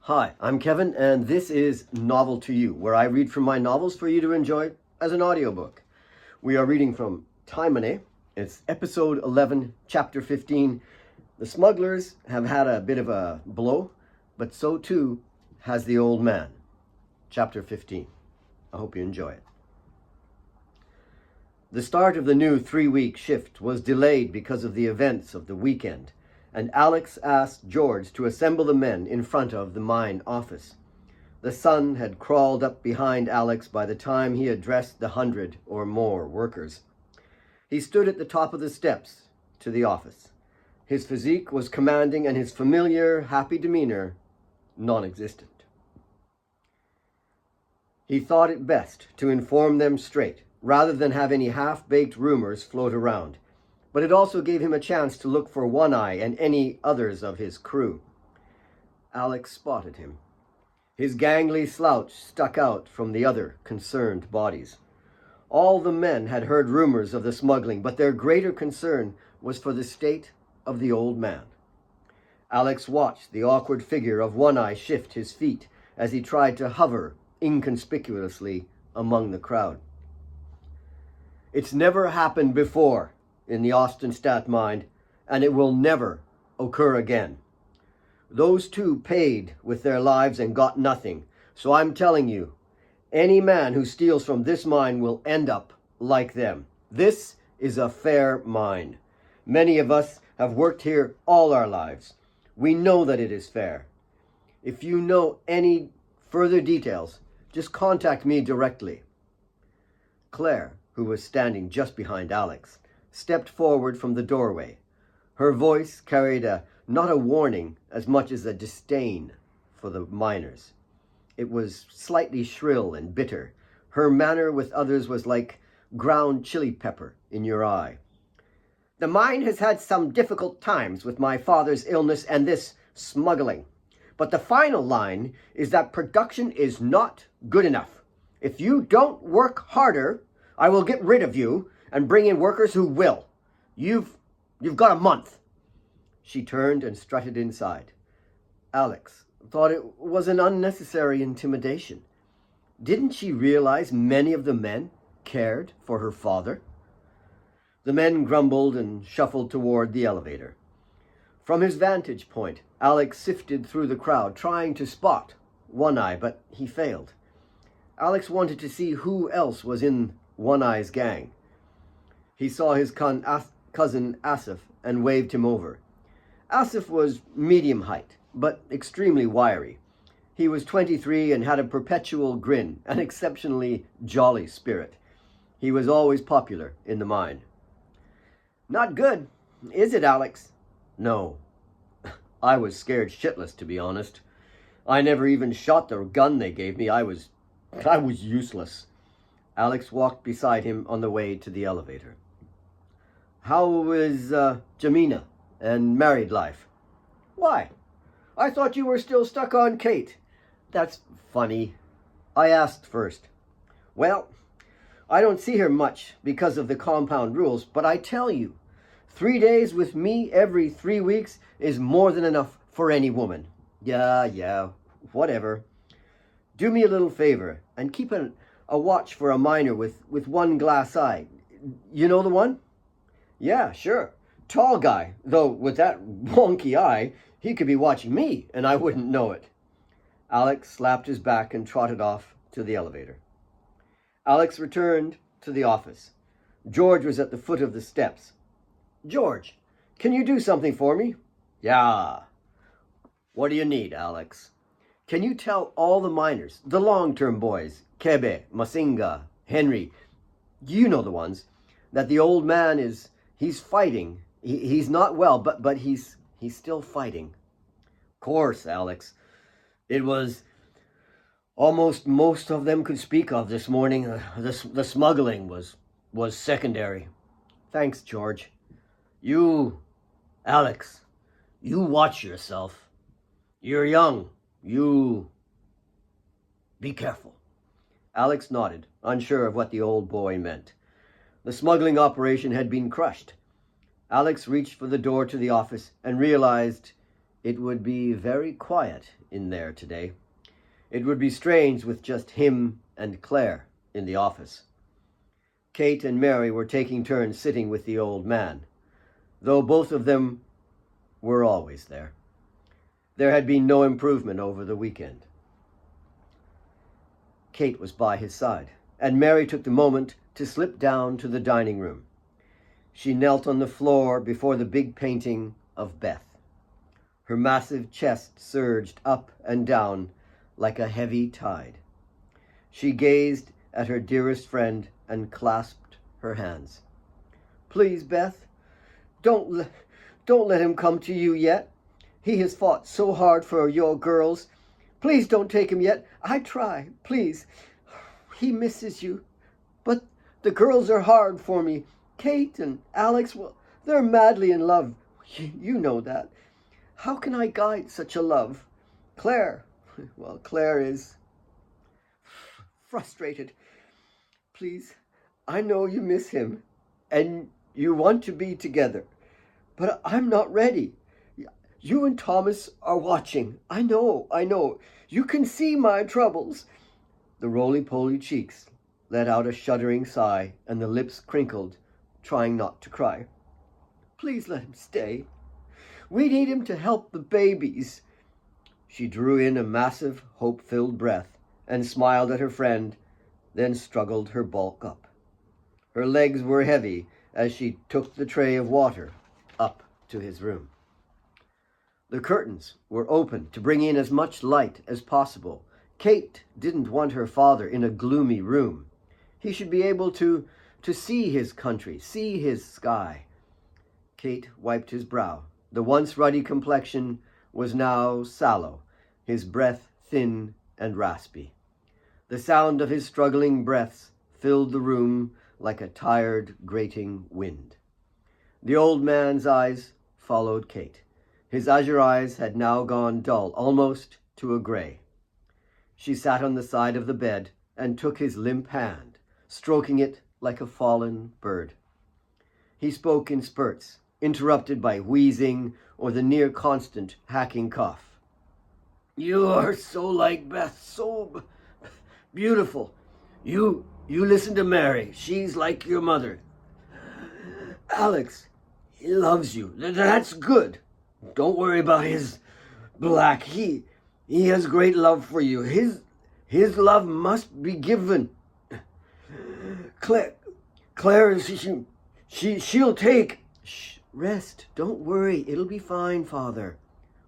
Hi, I'm Kevin, and this is Novel to You, where I read from my novels for you to enjoy as an audiobook. We are reading from Taemane. It's episode 11, chapter 15. The smugglers have had a bit of a blow, but so too has the old man. Chapter 15. I hope you enjoy it. The start of the new 3-week shift was delayed because of the events of the weekend, and Alex asked George to assemble the men in front of the mine office. The sun had crawled up behind Alex by the time he addressed the 100 or more workers. He stood at the top of the steps to the office. His physique was commanding and his familiar, happy demeanor non-existent. He thought it best to inform them straight, rather than have any half-baked rumors float around. But it also gave him a chance to look for One-Eye and any others of his crew. Alex spotted him. His gangly slouch stuck out from the other concerned bodies. All the men had heard rumors of the smuggling, but their greater concern was for the state of the old man. Alex watched the awkward figure of One-Eye shift his feet as he tried to hover inconspicuously among the crowd. It's never happened before in the Austinstadt mine, and it will never occur again. Those two paid with their lives and got nothing, so I'm telling you, any man who steals from this mine will end up like them. This is a fair mine. Many of us have worked here all our lives. We know that it is fair. If you know any further details, just contact me directly. Claire, who was standing just behind Alex, stepped forward from the doorway. Her voice carried not a warning as much as a disdain for the miners. It was slightly shrill and bitter. Her manner with others was like ground chili pepper in your eye. The mine has had some difficult times with my father's illness and this smuggling. But the final line is that production is not good enough. If you don't work harder, I will get rid of you and bring in workers who will. You've got a month. She turned and strutted inside. Alex thought it was an unnecessary intimidation. Didn't she realize many of the men cared for her father? The men grumbled and shuffled toward the elevator. From his vantage point, Alex sifted through the crowd, trying to spot One-Eye, but he failed. Alex wanted to see who else was in One-Eye's gang. He saw his cousin Asif and waved him over. Asif was medium height, but extremely wiry. He was 23 and had a perpetual grin, an exceptionally jolly spirit. He was always popular in the mine. Not good, is it, Alex? No. I was scared shitless, to be honest. I never even shot the gun they gave me. I was useless. Alex walked beside him on the way to the elevator. How is Taemane and married life? Why? I thought you were still stuck on Kate. That's funny. I asked first. Well, I don't see her much because of the compound rules, but I tell you, 3 days with me every 3 weeks is more than enough for any woman. Yeah, whatever. Do me a little favor and keep a watch for a miner with one glass eye. You know the one? Yeah, sure. Tall guy, though with that wonky eye, he could be watching me and I wouldn't know it. Alex slapped his back and trotted off to the elevator. Alex returned to the office. George was at the foot of the steps. George, can you do something for me? Yeah. What do you need, Alex? Can you tell all the miners, the long-term boys, Kebe, Masinga, Henry, you know the ones, that the old man he's fighting. He's not well, but he's still fighting. Of course, Alex. It was almost most of them could speak of this morning. The smuggling was secondary. Thanks, George. Alex, you watch yourself. You're young. Be careful. Alex nodded, unsure of what the old boy meant. The smuggling operation had been crushed. Alex reached for the door to the office and realized it would be very quiet in there today. It would be strange with just him and Claire in the office. Kate and Mary were taking turns sitting with the old man, though both of them were always there. There had been no improvement over the weekend. Kate was by his side, and Mary took the moment to slip down to the dining room. She knelt on the floor before the big painting of Beth. Her massive chest surged up and down like a heavy tide. She gazed at her dearest friend and clasped her hands. "Please, Beth, don't let him come to you yet. He has fought so hard for your girls. Please don't take him yet. I try, please. He misses you. But the girls are hard for me. Kate and Alex, well, they're madly in love. You know that. How can I guide such a love? Claire is frustrated. Please, I know you miss him and you want to be together, but I'm not ready. You and Thomas are watching. I know. You can see my troubles." The roly-poly cheeks let out a shuddering sigh, and the lips crinkled, trying not to cry. "Please let him stay. We need him to help the babies." She drew in a massive, hope-filled breath and smiled at her friend, then struggled her bulk up. Her legs were heavy as she took the tray of water up to his room. The curtains were open to bring in as much light as possible. Kate didn't want her father in a gloomy room. He should be able to see his country, see his sky. Kate wiped his brow. The once ruddy complexion was now sallow, his breath thin and raspy. The sound of his struggling breaths filled the room like a tired, grating wind. The old man's eyes followed Kate. His azure eyes had now gone dull, almost to a gray. She sat on the side of the bed and took his limp hand, stroking it like a fallen bird. He spoke in spurts, interrupted by wheezing or the near-constant hacking cough. "You are so like Beth, so beautiful. You listen to Mary. She's like your mother. Alex, he loves you. That's good. Don't worry about his black. He has great love for you. His love must be given. Claire, she'll take..." "Shh, rest. Don't worry. It'll be fine, Father."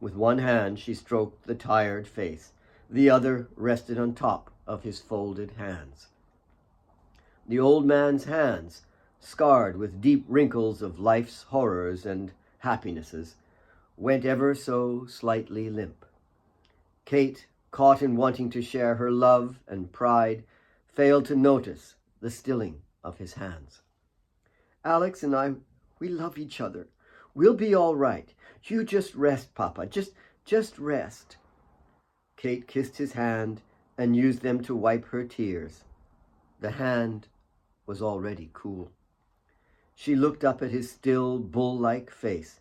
With one hand, she stroked the tired face. The other rested on top of his folded hands. The old man's hands, scarred with deep wrinkles of life's horrors and happinesses, went ever so slightly limp. Kate, caught in wanting to share her love and pride, failed to notice the stilling of his hands. "Alex and I, we love each other. We'll be all right. You just rest, Papa. Just rest." Kate kissed his hand and used them to wipe her tears. The hand was already cool. She looked up at his still, bull-like face.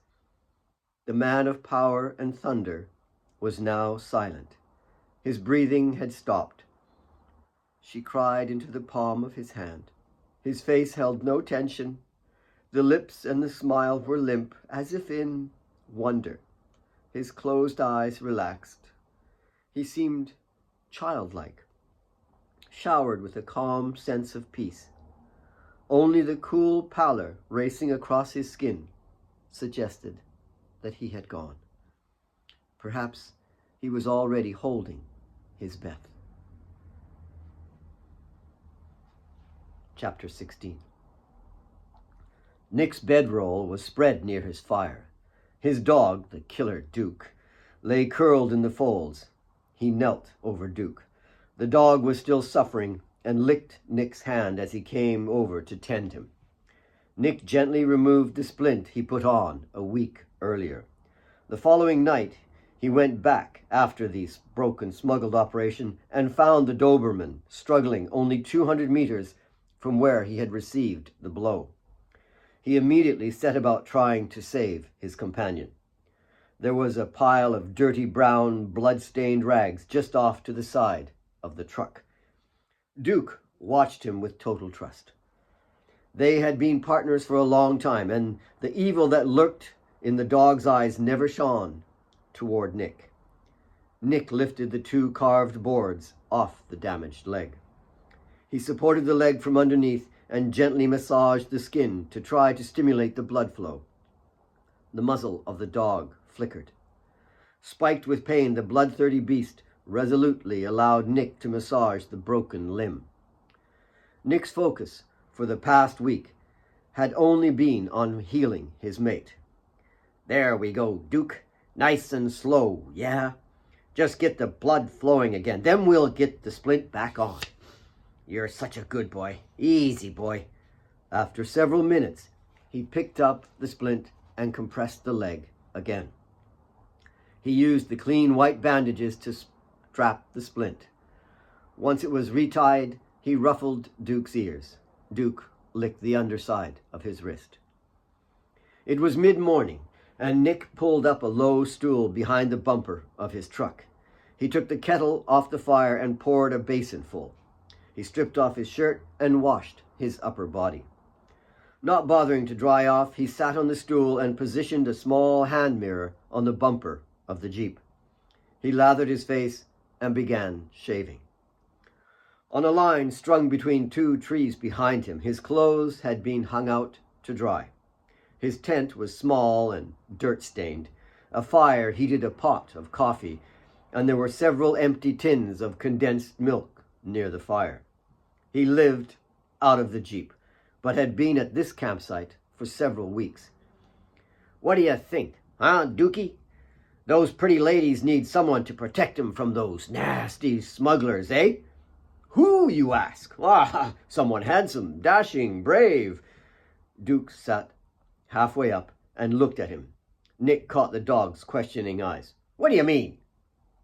The man of power and thunder was now silent. His breathing had stopped. She cried into the palm of his hand. His face held no tension. The lips and the smile were limp, as if in wonder. His closed eyes relaxed. He seemed childlike, showered with a calm sense of peace. Only the cool pallor racing across his skin suggested that he had gone. Perhaps he was already holding his Beth. Chapter 16. Nick's bedroll was spread near his fire. His dog, the killer Duke, lay curled in the folds. He knelt over Duke. The dog was still suffering and licked Nick's hand as he came over to tend him. Nick gently removed the splint he put on a week earlier. The following night, he went back after the broken smuggled operation and found the Doberman struggling only 200 meters from where he had received the blow. He immediately set about trying to save his companion. There was a pile of dirty brown, blood-stained rags just off to the side of the truck. Duke watched him with total trust. They had been partners for a long time, and the evil that lurked in the dog's eyes never shone toward Nick. Nick lifted the 2 carved boards off the damaged leg. He supported the leg from underneath and gently massaged the skin to try to stimulate the blood flow. The muzzle of the dog flickered. Spiked with pain, the blood-thirsty beast resolutely allowed Nick to massage the broken limb. Nick's focus for the past week had only been on healing his mate. "There we go, Duke. Nice and slow, yeah? Just get the blood flowing again. Then we'll get the splint back on. You're such a good boy. Easy, boy." After several minutes, he picked up the splint and compressed the leg again. He used the clean white bandages to strap the splint. Once it was retied, he ruffled Duke's ears. Duke licked the underside of his wrist. It was mid-morning, and Nick pulled up a low stool behind the bumper of his truck. He took the kettle off the fire and poured a basin full. He stripped off his shirt and washed his upper body. Not bothering to dry off, he sat on the stool and positioned a small hand mirror on the bumper of the Jeep. He lathered his face and began shaving. On a line strung between 2 trees behind him, his clothes had been hung out to dry. His tent was small and dirt-stained. A fire heated a pot of coffee, and there were several empty tins of condensed milk near the fire. He lived out of the Jeep, but had been at this campsite for several weeks. "What do you think, huh, Dookie? Those pretty ladies need someone to protect them from those nasty smugglers, eh?" "Who, you ask?" "Ah, someone handsome, dashing, brave." Duke sat halfway up and looked at him. Nick caught the dog's questioning eyes. "What do you mean?"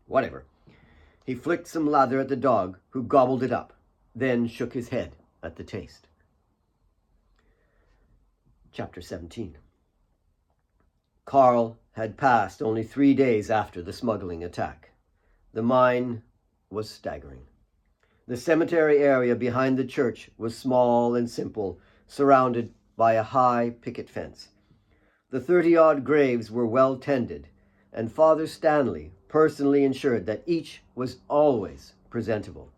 "Whatever." He flicked some lather at the dog, who gobbled it up, then shook his head at the taste. Chapter 17. Carl had passed only 3 days after the smuggling attack. The mine was staggering. The cemetery area behind the church was small and simple, surrounded by a high picket fence. The 30-odd graves were well tended, and Father Stanley personally ensured that each was always presentable.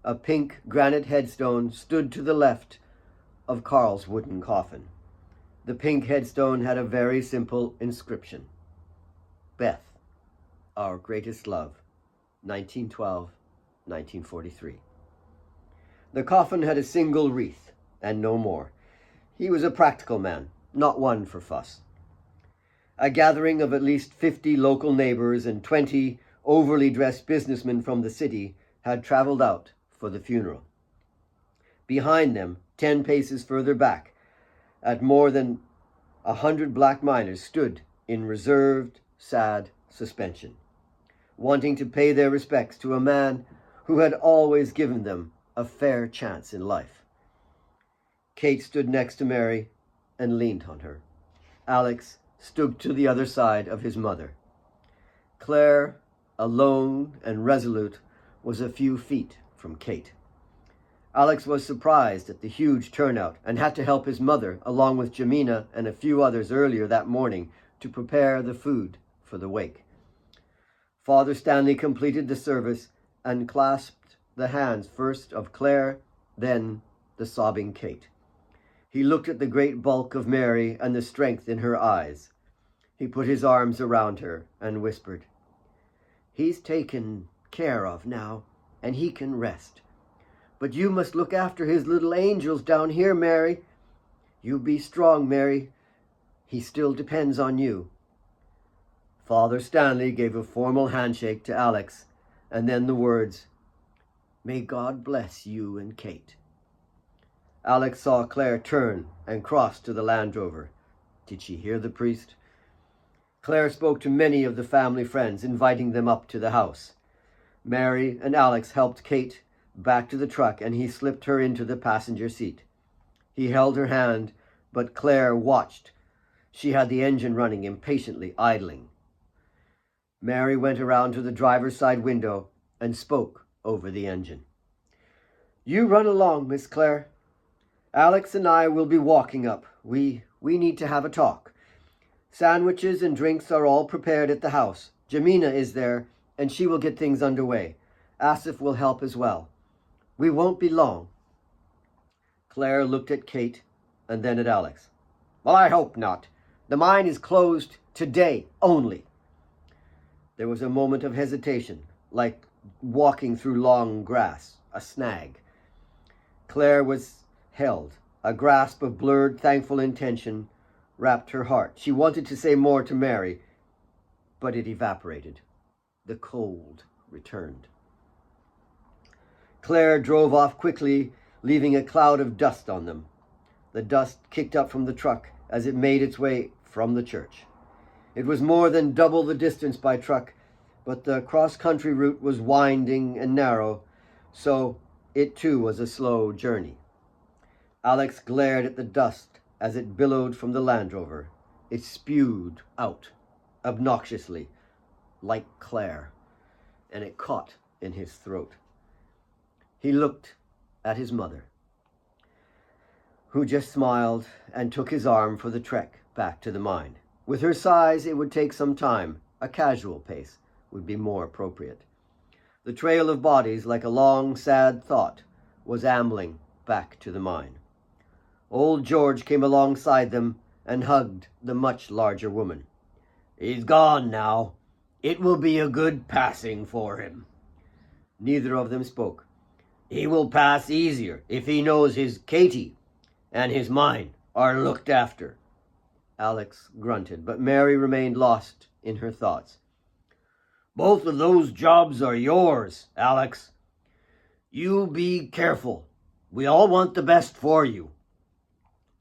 A pink granite headstone stood to the left of Carl's wooden coffin. The pink headstone had a very simple inscription: "Beth, our greatest love, 1912-1943. The coffin had a single wreath, and no more. He was a practical man, not one for fuss. A gathering of at least 50 local neighbors and 20 overly dressed businessmen from the city had traveled out for the funeral. Behind them, 10 paces further back, at more than 100 black miners stood in reserved, sad suspension, wanting to pay their respects to a man who had always given them a fair chance in life. Kate stood next to Mary and leaned on her. Alex stood to the other side of his mother. Claire, alone and resolute, was a few feet from Kate. Alex was surprised at the huge turnout and had to help his mother, along with Jamina and a few others earlier that morning, to prepare the food for the wake. Father Stanley completed the service and clasped the hands first of Claire, then the sobbing Kate. He looked at the great bulk of Mary and the strength in her eyes. He put his arms around her and whispered, "He's taken care of now, and he can rest. But you must look after his little angels down here, Mary. You be strong, Mary. He still depends on you." Father Stanley gave a formal handshake to Alex, and then the words, "May God bless you and Kate." Alex saw Claire turn and cross to the Land Rover. Did she hear the priest? Claire spoke to many of the family friends, inviting them up to the house. Mary and Alex helped Kate back to the truck, and he slipped her into the passenger seat. He held her hand, but Claire watched. She had the engine running impatiently, idling. Mary went around to the driver's side window and spoke over the engine. "You run along, Miss Claire. Alex and I will be walking up. We need to have a talk. Sandwiches and drinks are all prepared at the house. Jamina is there, and she will get things underway. Asif will help as well. We won't be long." Claire looked at Kate and then at Alex. "Well, I hope not. The mine is closed today only." There was a moment of hesitation, like walking through long grass, a snag. Claire was held. A grasp of blurred, thankful intention wrapped her heart. She wanted to say more to Mary, but it evaporated. The cold returned. Claire drove off quickly, leaving a cloud of dust on them. The dust kicked up from the truck as it made its way from the church. It was more than double the distance by truck, but the cross-country route was winding and narrow, so it too was a slow journey. Alex glared at the dust as it billowed from the Land Rover. It spewed out obnoxiously, like Claire, and it caught in his throat. He looked at his mother, who just smiled and took his arm for the trek back to the mine. With her size, it would take some time. A casual pace would be more appropriate. The trail of bodies, like a long, sad thought, was ambling back to the mine. Old George came alongside them and hugged the much larger woman. "He's gone now. It will be a good passing for him." Neither of them spoke. "He will pass easier if he knows his Katie and his mine are looked after." Alex grunted, but Mary remained lost in her thoughts. "Both of those jobs are yours, Alex. You be careful. We all want the best for you."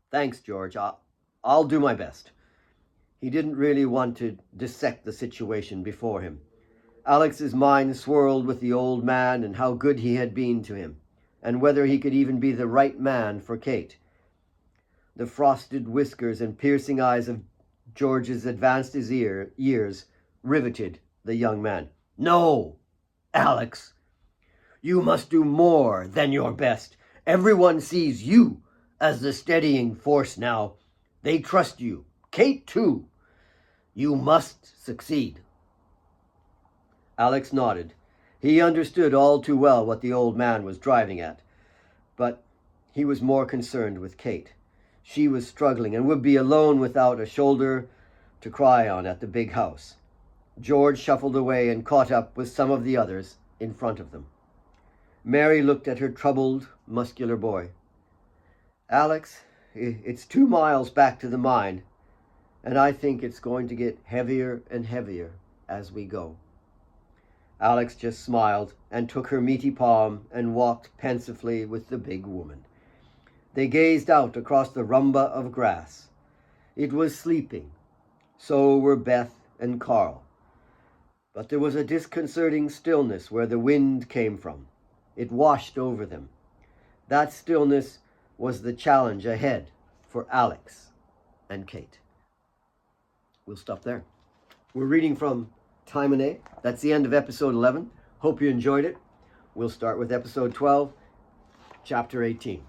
"Thanks, George. I'll do my best." He didn't really want to dissect the situation before him. Alex's mind swirled with the old man and how good he had been to him, and whether he could even be the right man for Kate. The frosted whiskers and piercing eyes of George's advanced years riveted the young man. "No, Alex, you must do more than your best. Everyone sees you as the steadying force now. They trust you. Kate, too. You must succeed." Alex nodded. He understood all too well what the old man was driving at, but he was more concerned with Kate. She was struggling and would be alone without a shoulder to cry on at the big house. George shuffled away and caught up with some of the others in front of them. Mary looked at her troubled, muscular boy. "Alex, it's 2 miles back to the mine, and I think it's going to get heavier and heavier as we go." Alex just smiled and took her meaty palm and walked pensively with the big woman. They gazed out across the rumba of grass. It was sleeping. So were Beth and Carl. But there was a disconcerting stillness where the wind came from. It washed over them. That stillness was the challenge ahead for Alex and Kate. We'll stop there. We're reading from Taemane. That's the end of episode 11. Hope you enjoyed it. We'll start with episode 12, chapter 18.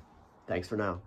Thanks for now.